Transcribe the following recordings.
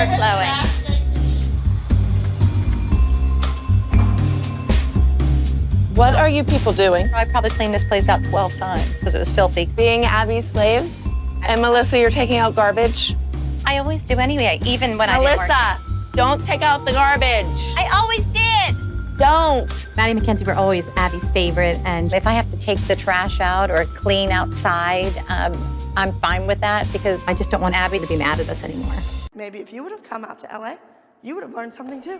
overflowing. What are you people doing? I probably cleaned this place out 12 times because it was filthy. Being Abby's slaves? And Melissa, you're taking out garbage? I always do anyway, even when I didn't work. Melissa, don't take out the garbage. I always did. Don't. Maddie and Mackenzie were always Abby's favorite, and if I have to take the trash out or clean outside, I'm fine with that because I just don't want Abby to be mad at us anymore. Maybe if you would have come out to LA, you would have learned something too.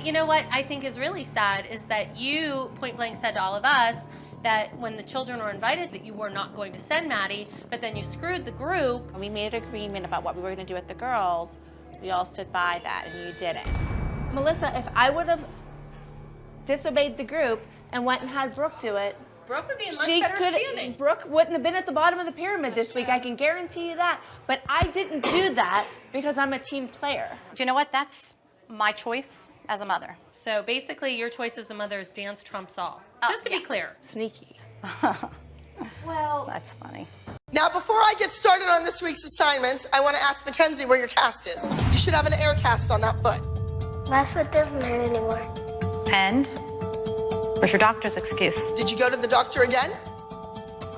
You know what I think is really sad is that you point blank said to all of us that when the children were invited that you were not going to send Maddie, but then you screwed the group. We made an agreement about what we were going to do with the girls. We all stood by that, and you didn't. Melissa, if I would have disobeyed the group and went and had Brooke do it, Brooke would be in much better standing. Brooke wouldn't have been at the bottom of the pyramid this week, I can guarantee you that. But I didn't do that because I'm a team player. Do you know what? That's my choice as a mother. So basically your choice as a mother is dance trumps all. Just to be clear. Sneaky. Well, that's funny. Now, before I get started on this week's assignments, I want to ask Mackenzie where your cast is. You should have an air cast on that foot. My foot doesn't hurt anymore. And where's your doctor's excuse? Did you go to the doctor again?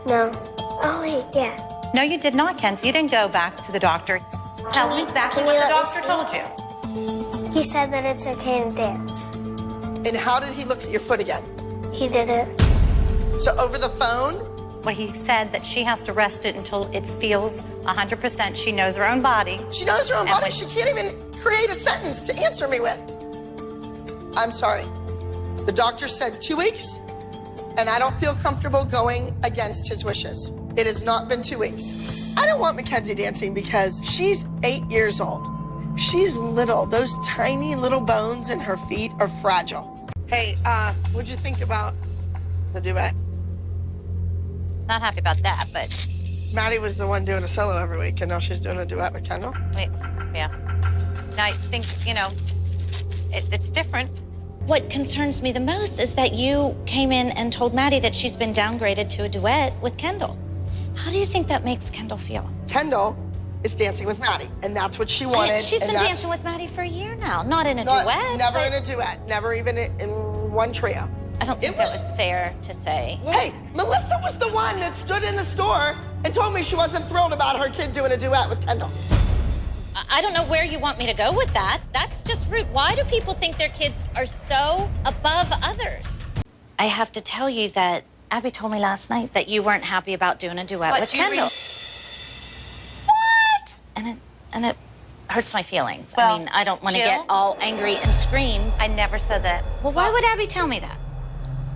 No. Oh, wait, yeah. No, you did not, Kenzie. You didn't go back to the doctor. Tell me exactly what the doctor told you. He said that it's okay to dance. And how did he look at your foot again? He did it. So over the phone? What he said that she has to rest it until it feels 100%. She knows her own body. She knows her own body. She can't even create a sentence to answer me with. I'm sorry. The doctor said 2 weeks, and I don't feel comfortable going against his wishes. It has not been 2 weeks. I don't want Mackenzie dancing because she's 8 years old. She's little. Those tiny little bones in her feet are fragile. Hey, what'd you think about the duet? Not happy about that, but Maddie was the one doing a solo every week, and now she's doing a duet with Kendall. wait, yeah. And I think, you know, it's different. What concerns me the most is that you came in and told Maddie that she's been downgraded to a duet with Kendall. How do you think that makes Kendall feel? Kendall is dancing with Maddie, and that's what she wanted. She's been dancing with Maddie for a year now, not in a duet. Never in a duet, never even in one trio. I don't think that was fair to say. Hey, Melissa was the one that stood in the store and told me she wasn't thrilled about her kid doing a duet with Kendall. I don't know where you want me to go with that. That's just rude. Why do people think their kids are so above others? I have to tell you that Abby told me last night that you weren't happy about doing a duet with Kendall. What? And it hurts my feelings. Well, I mean, I don't want to Jill? get all angry and scream. I never said that. Well, why would Abby tell me that?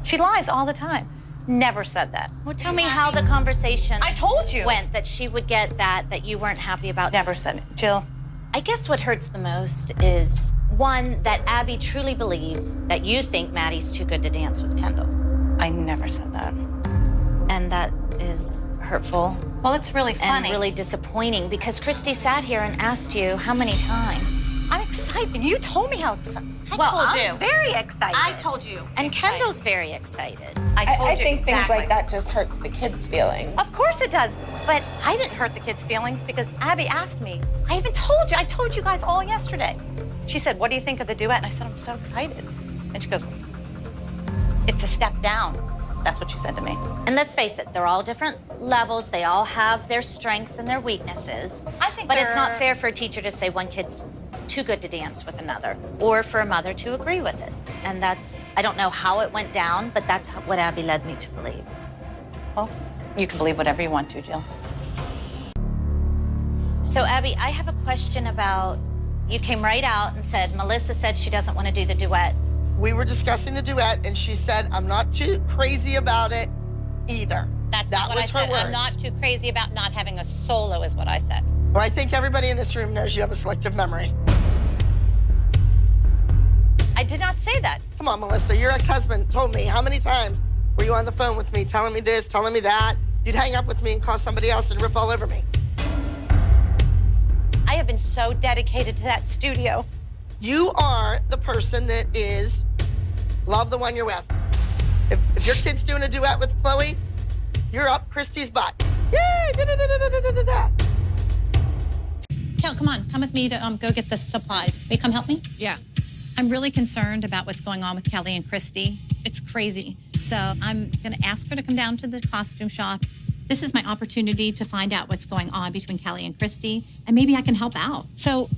She lies all the time. Never said that. Well, tell me how the conversation I told you. went, that she would get that you weren't happy about. Never said it. Jill. I guess what hurts the most is, one, that Abby truly believes that you think Maddie's too good to dance with Kendall. I never said that. And that is hurtful. Well, it's really funny. And really disappointing, because Christy sat here and asked you how many times. I'm excited. You told me how excited. I'm very excited. I told you. And Kendall's very excited. I told you I think exactly. things like that just hurts the kids' feelings. Of course it does. But I didn't hurt the kids' feelings because Abby asked me. I even told you. I told you guys all yesterday. She said, what do you think of the duet? And I said, I'm so excited. And she goes, it's a step down. That's what she said to me. And let's face it, they're all different levels. They all have their strengths and their weaknesses. I think But it's not fair for a teacher to say one kid's too good to dance with another, or for a mother to agree with it. And that's, I don't know how it went down, but that's what Abby led me to believe. Well, you can believe whatever you want to, Jill. So, Abby, I have a question about, you came right out and said, Melissa said she doesn't want to do the duet. We were discussing the duet, and she said, I'm not too crazy about it either. That was I her said. I'm words. not too crazy about not having a solo, is what I said. Well, I think everybody in this room knows you have a selective memory. I did not say that. Come on, Melissa, your ex-husband told me how many times were you on the phone with me telling me this, telling me that. You'd hang up with me and call somebody else and rip all over me. I have been so dedicated to that studio. You are the person that is love the one you're with. If your kid's doing a duet with Chloe, you're up Christy's butt. Yay! Da, da, da, da, da, da, da, da. No, come on. Come with me to go get the supplies. Will you come help me? Yeah. I'm really concerned about what's going on with Kelly and Christy. It's crazy. So I'm going to ask her to come down to the costume shop. This is my opportunity to find out what's going on between Kelly and Christy, and maybe I can help out. So,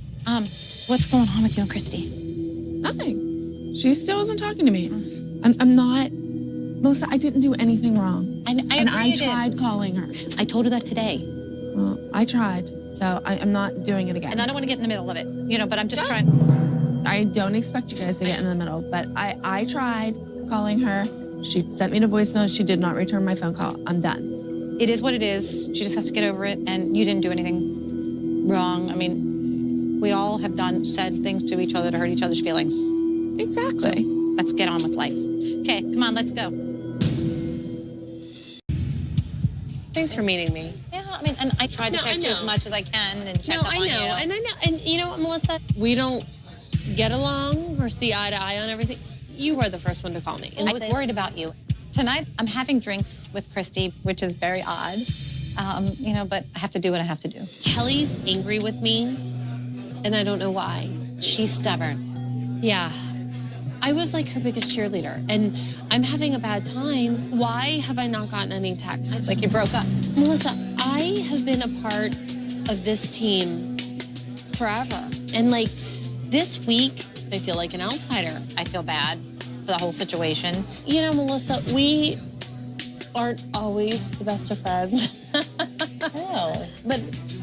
what's going on with you and Christy? Nothing. She still isn't talking to me. I'm not... Melissa, I didn't do anything wrong. I tried calling her. I told her that today. Well, I tried, so I'm not doing it again. And I don't want to get in the middle of it, but I'm just trying. I don't expect you guys to get in the middle, but I tried calling her. She sent me to voicemail. She did not return my phone call. I'm done. It is what it is. She just has to get over it, and you didn't do anything wrong. I mean, we all have said things to each other to hurt each other's feelings. Exactly. So let's get on with life. Okay, come on, let's go. Thanks for meeting me. Yeah, I mean, and I tried to text you as much as I can and check up on you. And I know. And you know what, Melissa? We don't get along or see eye to eye on everything. You were the first one to call me. I was worried about you. Tonight, I'm having drinks with Christy, which is very odd, but I have to do what I have to do. Kelly's angry with me, and I don't know why. She's stubborn. Yeah. I was like her biggest cheerleader, and I'm having a bad time. Why have I not gotten any texts? It's like you broke up. Melissa, I have been a part of this team forever. And like this week, I feel like an outsider. I feel bad for the whole situation. You know, Melissa, we aren't always the best of friends. Oh. But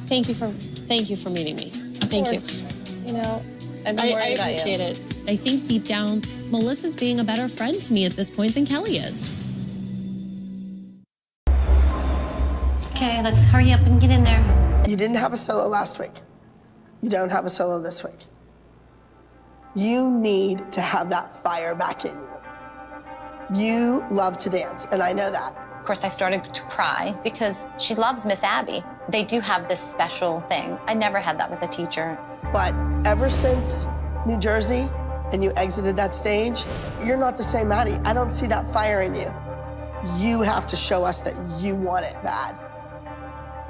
thank you for meeting me. Thank you. I've been worried about you. I appreciate it. I think deep down, Melissa's being a better friend to me at this point than Kelly is. Okay, let's hurry up and get in there. You didn't have a solo last week. You don't have a solo this week. You need to have that fire back in you. You love to dance, and I know that. Of course, I started to cry because she loves Miss Abby. They do have this special thing. I never had that with a teacher. But ever since New Jersey and you exited that stage, you're not the same Maddie. I don't see that fire in you. You have to show us that you want it bad.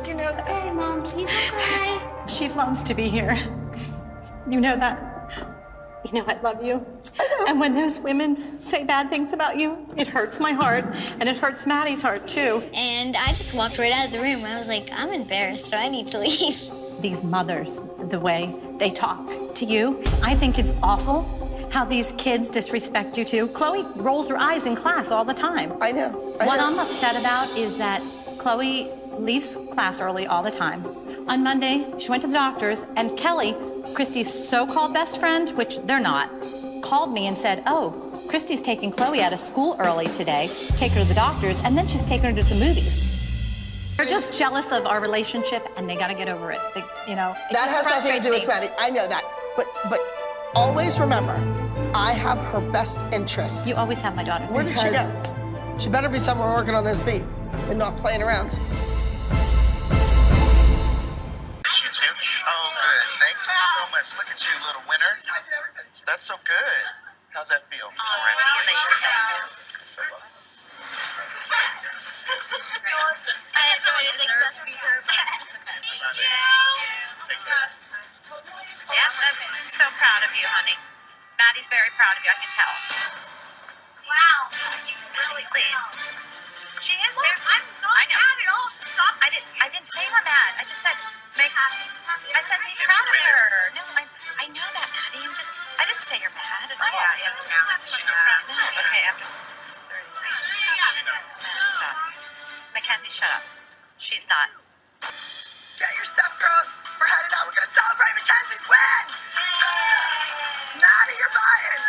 You know that. Hey, Mom, please don't cry. She loves to be here. You know that. You know I love you. And when those women say bad things about you, it hurts my heart, and it hurts Maddie's heart, too. And I just walked right out of the room. I was like, I'm embarrassed, so I need to leave. These mothers, the way they talk to you, I think it's awful how these kids disrespect you, too. Chloe rolls her eyes in class all the time. I know. What I'm upset about is that Chloe leaves class early all the time. On Monday, she went to the doctor's, and Kelly, Christy's so-called best friend, which they're not, called me and said, oh, Christy's taking Chloe out of school early today, take her to the doctor's, and then she's taking her to the movies. They're just jealous of our relationship, and they gotta get over it. It That has nothing to do with Maddie. I know that. But always remember, I have her best interests. You always have my daughter's Where did she go? She better be somewhere working on those feet and not playing around. You too? Oh, good. Thank you so much. Look at you, little winner. That's so good. How's that feel? See you later. So well. Take care. Yeah, I'm so proud of you, honey. Maddie's very proud of you, I can tell. Wow. Really, please. She is very. I'm not mad at all. Stop. I didn't say we're mad. I just said I said be proud of her. No, I know that, Maddie. I didn't say you're mad at all. No, okay, after 6:30. Stop. Mackenzie, shut up. She's not. Get your stuff, girls. We're headed out. We're going to celebrate Mackenzie's win. Maddie, you're buying.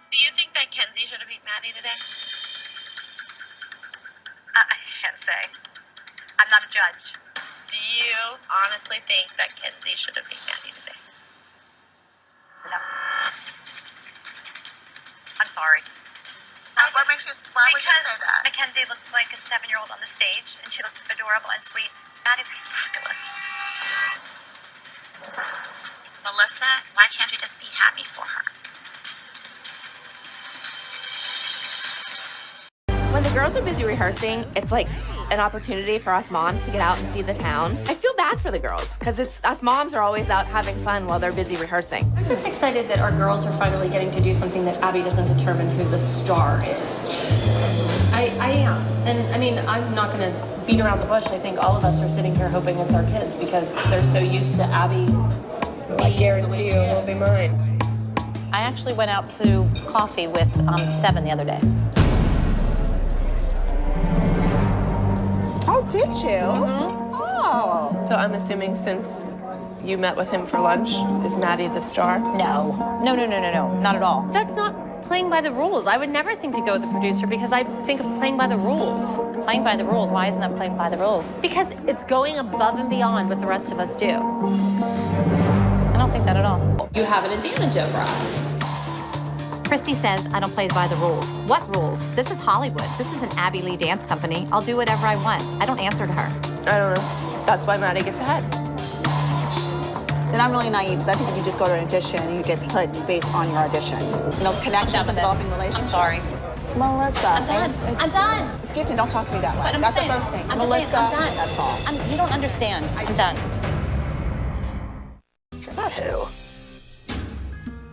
Do you think that Kenzie should have beat Maddie today? I can't say. I'm not a judge. Do you honestly think that Kenzie should have beat Maddie today? No. I'm sorry. What makes you, why would you say that? Mackenzie looked like a 7-year-old on the stage, and she looked adorable and sweet. Maddie was fabulous. Melissa, why can't you just be happy for her? When the girls are busy rehearsing, it's like an opportunity for us moms to get out and see the town. I feel bad for the girls because it's us moms are always out having fun while they're busy rehearsing. I'm just excited that our girls are finally getting to do something that Abby doesn't determine who the star is. I am. And I mean, I'm not going to beat around the bush. I think all of us are sitting here hoping it's our kids because they're so used to Abby. Well, I guarantee you it will be mine. I actually went out to coffee with 7 the other day. Oh, did you? Oh. So I'm assuming since you met with him for lunch, is Maddie the star? No, not at all. That's not playing by the rules. I would never think to go with the producer because I think of playing by the rules. Playing by the rules, why isn't that playing by the rules? Because it's going above and beyond what the rest of us do. I don't think that at all. You have an advantage over us. Christy says I don't play by the rules. What rules? This is Hollywood. This is an Abby Lee dance company. I'll do whatever I want. I don't answer to her. I don't know. That's why Maddie gets ahead. Then I'm really naive, because I think if you just go to an audition, you get put based on your audition. And those connections and developing relationships. I'm sorry. Melissa. I'm done. I'm done. Excuse me, don't talk to me that way. But I'm That's saying, the first thing. I'm Melissa, just saying, I'm done. that's all. You don't understand. I'm done. Not who.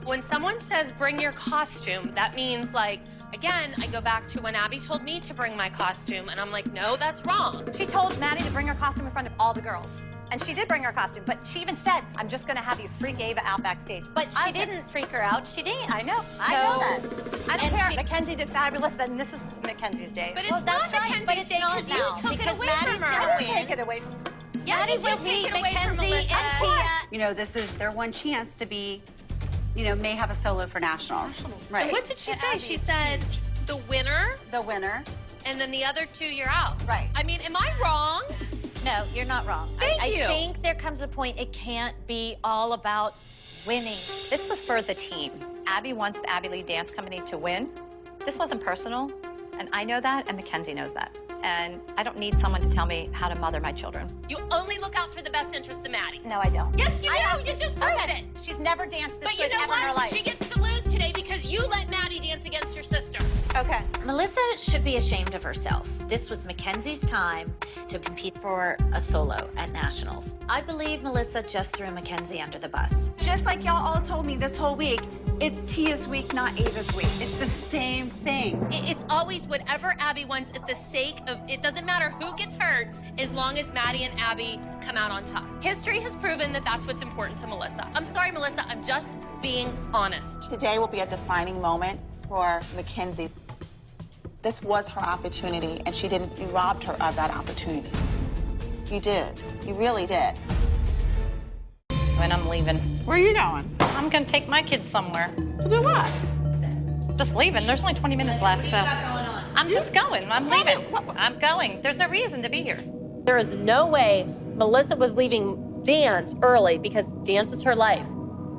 When someone says bring your costume, that means like, again, I go back to when Abby told me to bring my costume and I'm like, no, that's wrong. She told Maddie to bring her costume in front of all the girls. And she did bring her costume, but she even said, I'm just gonna have you freak Ava out backstage. But she didn't freak her out. She danced. I know that. I don't care. Mackenzie did fabulous, and this is Mackenzie's day. But it's not Mackenzie's day because you took it away from her. I didn't take it away. Yeah, Maddie you did will take meet it away from Mackenzie Melissa. and Tia. You know, this is their one chance to be, you know, may have a solo for nationals. Right. And what did she say? She said the winner, and then the other 2, you're out. Right. I mean, am I wrong? No, you're not wrong. Thank you. I think there comes a point it can't be all about winning. This was for the team. Abby wants the Abby Lee Dance Company to win. This wasn't personal, and I know that, and Mackenzie knows that. And I don't need someone to tell me how to mother my children. You only look out for the best interest of Maddie. No, I don't. Yes, you do. You just proved it. She's never danced this But you good know ever in her what? life. She gets to lose today because you let Maddie dance against your sister. Okay. Melissa should be ashamed of herself. This was Mackenzie's time to compete for a solo at nationals. I believe Melissa just threw Mackenzie under the bus. Just like y'all all told me this whole week, it's Tia's week, not Ava's week. It's the same thing. It's always whatever Abby wants at the sake of, it doesn't matter who gets hurt as long as Maddie and Abby come out on top. History has proven that that's what's important to Melissa. I'm sorry, Melissa, I'm just being honest. Today will be a defining moment for Mackenzie. This was her opportunity, and you robbed her of that opportunity. You did. You really did. When I'm leaving. Where are you going? I'm gonna take my kids somewhere. To do what? Just leaving. There's only 20 minutes left, so. I'm just going. I'm leaving. I'm going. There's no reason to be here. There is no way Melissa was leaving dance early because dance is her life.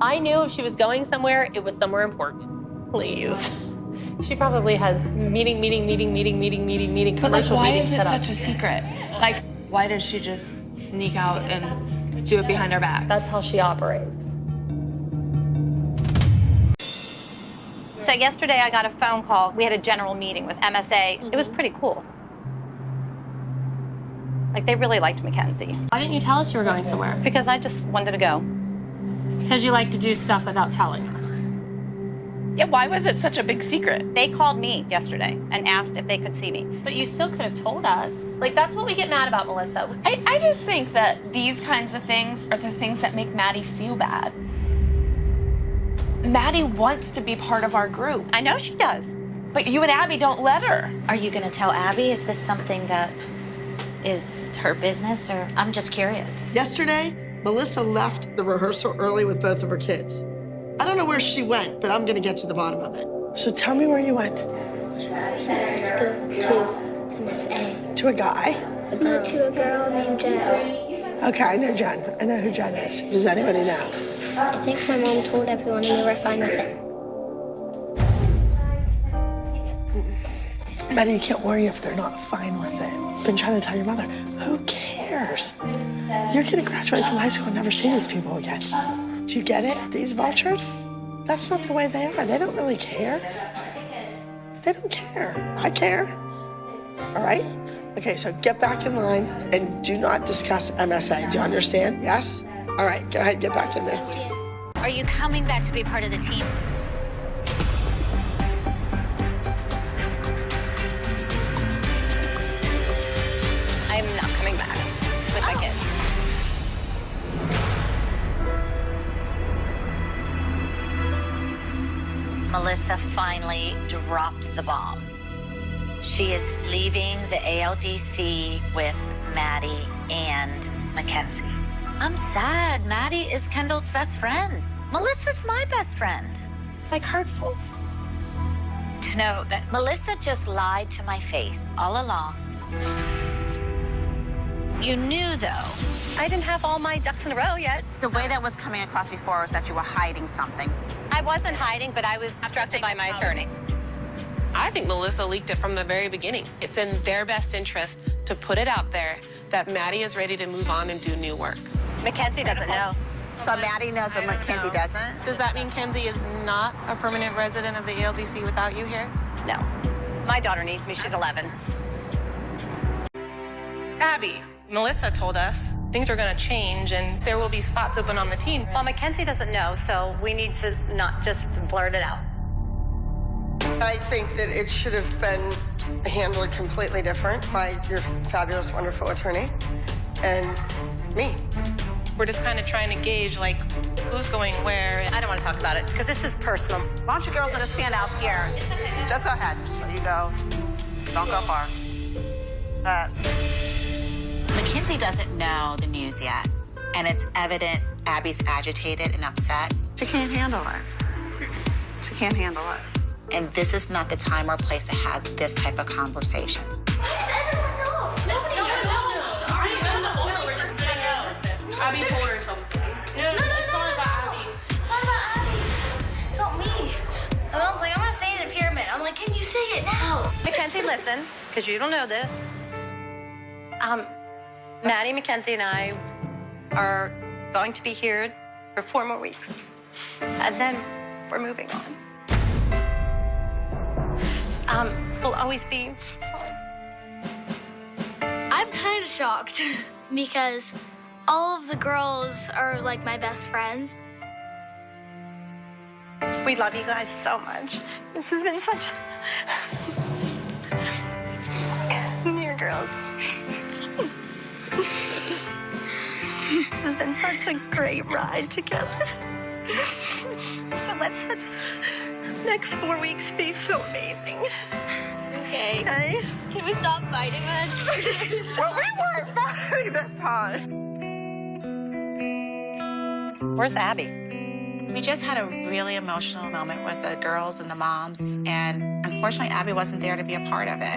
I knew if she was going somewhere, it was somewhere important. Please. She probably has meeting, But like, why is it such a secret? Like, why did she just sneak out and do it behind our back? That's how she operates. So yesterday I got a phone call. We had a general meeting with MSA. It was pretty cool. Like, they really liked Mackenzie. Why didn't you tell us you were going somewhere? Because I just wanted to go. Because you like to do stuff without telling us. Yeah, why was it such a big secret? They called me yesterday and asked if they could see me. But you still could have told us. Like, that's what we get mad about, Melissa. I just think that these kinds of things are the things that make Maddie feel bad. Maddie wants to be part of our group. I know she does. But you and Abby don't let her. Are you gonna tell Abby? Is this something that is her business, or I'm just curious? Yesterday, Melissa left the rehearsal early with both of her kids. I don't know where she went, but I'm gonna get to the bottom of it. So tell me where you went. Let's go to MSA. To a guy? No, to a girl named Jen. Okay, I know Jen. I know who Jen is. Does anybody know? I think my mom told everyone and they were fine with it. Maddie, you can't worry if they're not fine with it. Been trying to tell your mother. Who cares? You're gonna graduate from high school and never see these people again. Do you get it? These vultures? That's not the way they are. They don't really care. They don't care. I care. All right? Okay, so get back in line and do not discuss MSA. Do you understand? Yes? All right, go ahead, get back in there. Are you coming back to be part of the team? I'm not coming back with my kids. Melissa finally dropped the bomb. She is leaving the ALDC with Maddie and Mackenzie. I'm sad. Maddie is Kendall's best friend. Melissa's my best friend. It's like hurtful. To know that Melissa just lied to my face all along. You knew, though. I didn't have all my ducks in a row yet. The way that was coming across before was that you were hiding something. I wasn't hiding, but I was instructed by my attorney. I think Melissa leaked it from the very beginning. It's in their best interest to put it out there that Maddie is ready to move on and do new work. Mackenzie doesn't know. So Maddie knows, but Mackenzie doesn't? Does that mean Kenzie is not a permanent resident of the ALDC without you here? No. My daughter needs me. She's 11. Abby, Melissa told us things are going to change and there will be spots open on the team. Well, Mackenzie doesn't know, so we need to not just blurt it out. I think that it should have been handled completely different by your fabulous, wonderful attorney and me. We're just kind of trying to gauge, like, who's going where. I don't want to talk about it because this is personal. Why don't you girls want to stand out here? Just go ahead. So you go. Don't go far. Mackenzie doesn't know the news yet, and it's evident Abby's agitated and upset. She can't handle it. She can't handle it. And this is not the time or place to have this type of conversation. Abby told her something. No, it's not about Abby. It's not about Abby. It's about me. And I was like, I'm gonna say it in a pyramid. I'm like, can you say it now? Mackenzie, listen, because you don't know this. Maddie, Mackenzie, and I are going to be here for 4 more weeks. And then we're moving on. We'll always be sorry. I'm kind of shocked because all of the girls are like my best friends. We love you guys so much. This has been such Dear girls. This has been such a great ride together. So let's let this next 4 weeks be so amazing. Okay. Okay? Can we stop fighting then? Well, we weren't fighting this time. Where's Abby? We just had a really emotional moment with the girls and the moms, and unfortunately, Abby wasn't there to be a part of it.